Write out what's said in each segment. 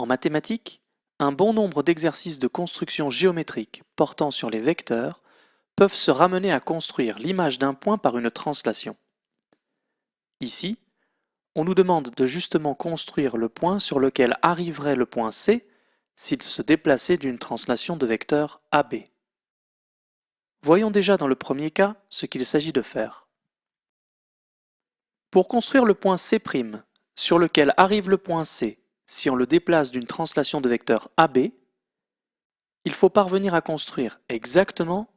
En mathématiques, un bon nombre d'exercices de construction géométrique portant sur les vecteurs peuvent se ramener à construire l'image d'un point par une translation. Ici, on nous demande de justement construire le point sur lequel arriverait le point C s'il se déplaçait d'une translation de vecteur AB. Voyons déjà dans le premier cas ce qu'il s'agit de faire. Pour construire le point C', sur lequel arrive le point C si on le déplace d'une translation de vecteur AB, il faut parvenir à construire exactement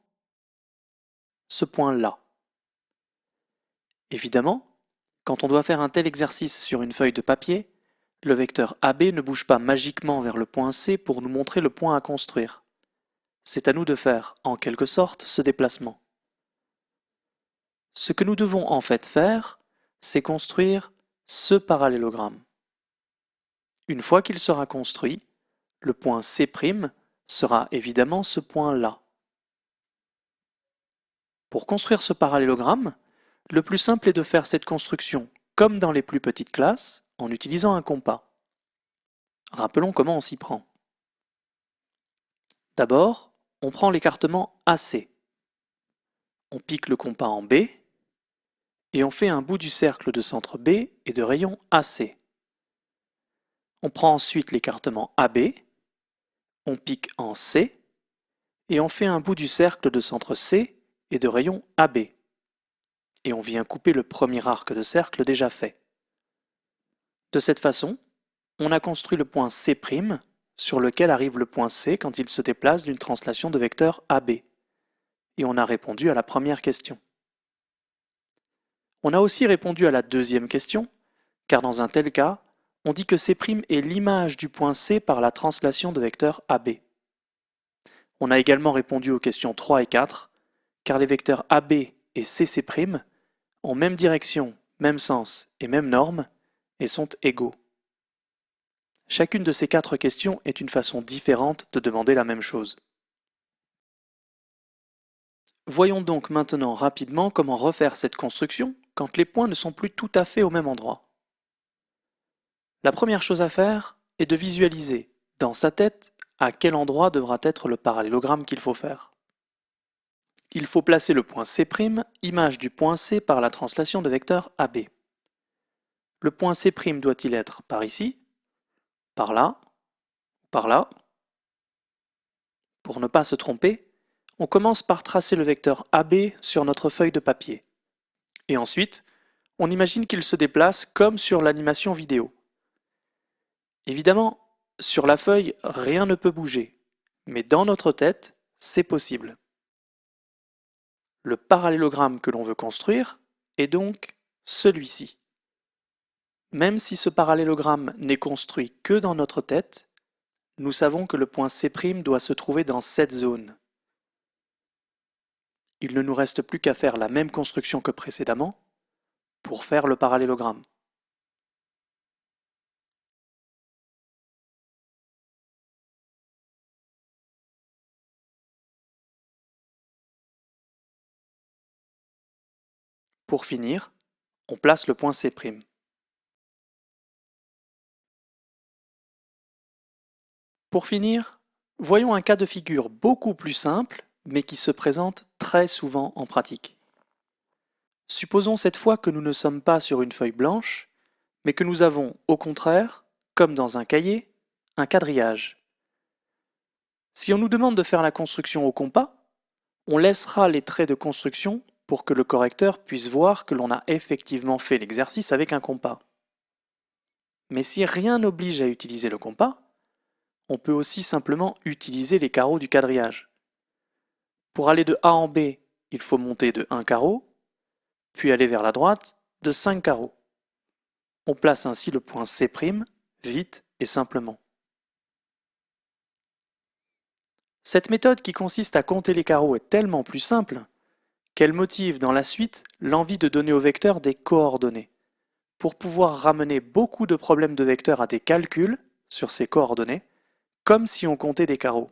ce point-là. Évidemment, quand on doit faire un tel exercice sur une feuille de papier, le vecteur AB ne bouge pas magiquement vers le point C pour nous montrer le point à construire. C'est à nous de faire, en quelque sorte, ce déplacement. Ce que nous devons en fait faire, c'est construire ce parallélogramme. Une fois qu'il sera construit, le point C' sera évidemment ce point-là. Pour construire ce parallélogramme, le plus simple est de faire cette construction comme dans les plus petites classes, en utilisant un compas. Rappelons comment on s'y prend. D'abord, on prend l'écartement AC. On pique le compas en B, et on fait un bout du cercle de centre B et de rayon AC. On prend ensuite l'écartement AB, on pique en C, et on fait un bout du cercle de centre C et de rayon AB. Et on vient couper le premier arc de cercle déjà fait. De cette façon, on a construit le point C' sur lequel arrive le point C quand il se déplace d'une translation de vecteur AB. Et on a répondu à la première question. On a aussi répondu à la deuxième question, car dans un tel cas, on dit que C' est l'image du point C par la translation de vecteur AB. On a également répondu aux questions 3 et 4, car les vecteurs AB et CC' ont même direction, même sens et même norme, et sont égaux. Chacune de ces 4 questions est une façon différente de demander la même chose. Voyons donc maintenant rapidement comment refaire cette construction quand les points ne sont plus tout à fait au même endroit. La première chose à faire est de visualiser, dans sa tête, à quel endroit devra être le parallélogramme qu'il faut faire. Il faut placer le point C', image du point C par la translation de vecteur AB. Le point C' doit-il être par ici, par là, par là? Pour ne pas se tromper, on commence par tracer le vecteur AB sur notre feuille de papier. Et ensuite, on imagine qu'il se déplace comme sur l'animation vidéo. Évidemment, sur la feuille, rien ne peut bouger, mais dans notre tête, c'est possible. Le parallélogramme que l'on veut construire est donc celui-ci. Même si ce parallélogramme n'est construit que dans notre tête, nous savons que le point C' doit se trouver dans cette zone. Il ne nous reste plus qu'à faire la même construction que précédemment pour faire le parallélogramme. Pour finir, on place le point C'. Pour finir, voyons un cas de figure beaucoup plus simple, mais qui se présente très souvent en pratique. Supposons cette fois que nous ne sommes pas sur une feuille blanche, mais que nous avons, au contraire, comme dans un cahier, un quadrillage. Si on nous demande de faire la construction au compas, on laissera les traits de construction pour que le correcteur puisse voir que l'on a effectivement fait l'exercice avec un compas. Mais si rien n'oblige à utiliser le compas, on peut aussi simplement utiliser les carreaux du quadrillage. Pour aller de A en B, il faut monter de 1 carreau, puis aller vers la droite de 5 carreaux. On place ainsi le point C' vite et simplement. Cette méthode qui consiste à compter les carreaux est tellement plus simple qu'elle motive dans la suite l'envie de donner au vecteur des coordonnées, pour pouvoir ramener beaucoup de problèmes de vecteurs à des calculs sur ces coordonnées, comme si on comptait des carreaux.